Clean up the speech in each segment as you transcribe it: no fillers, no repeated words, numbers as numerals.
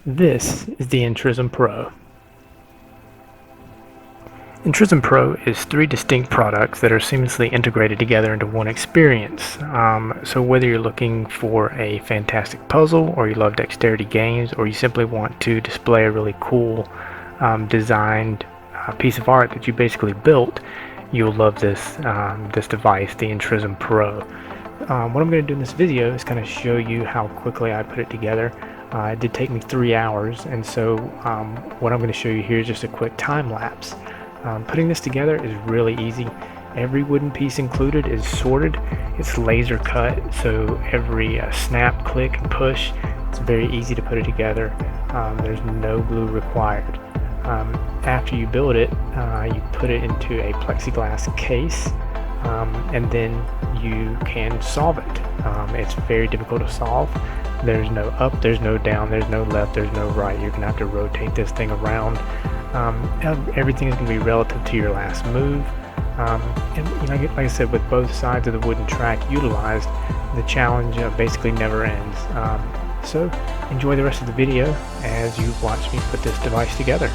This is the Intrism Pro. Intrism Pro is 3 distinct products that are seamlessly integrated together into one experience. So whether you're looking for a fantastic puzzle, or you love dexterity games, or you simply want to display a really cool designed piece of art that you basically built, you'll love this device, the Intrism Pro. What I'm going to do in this video is kind of show you how quickly I put it together. It did take me 3 hours, and so what I'm going to show you here is just a quick time lapse. Putting this together is really easy. Every wooden piece included is sorted. It's laser cut, so every snap, click, and push, it's very easy to put it together. There's no glue required. After you build it, you put it into a plexiglass case, and then you can solve it. It's very difficult to solve. There's no up, there's no down, there's no left, there's no right. You're going to have to rotate this thing around. Everything is going to be relative to your last move. And like I said, with both sides of the wooden track utilized, the challenge basically never ends. So enjoy the rest of the video as you watch me put this device together.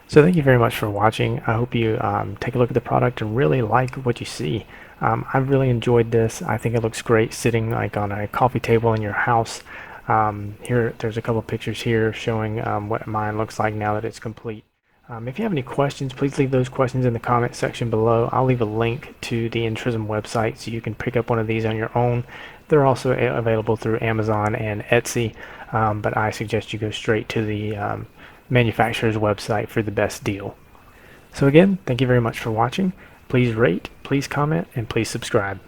So thank you very much for watching. I hope you take a look at the product and really like what you see. I've really enjoyed this. I think it looks great sitting like on a coffee table in your house. Here, there's a couple pictures here showing what mine looks like now that it's complete. If you have any questions, please leave those questions in the comment section below. I'll leave a link to the Intrism website so you can pick up one of these on your own. They're also available through Amazon and Etsy, but I suggest you go straight to the manufacturer's website for the best deal. So again, thank you very much for watching. Please rate, please comment, and please subscribe.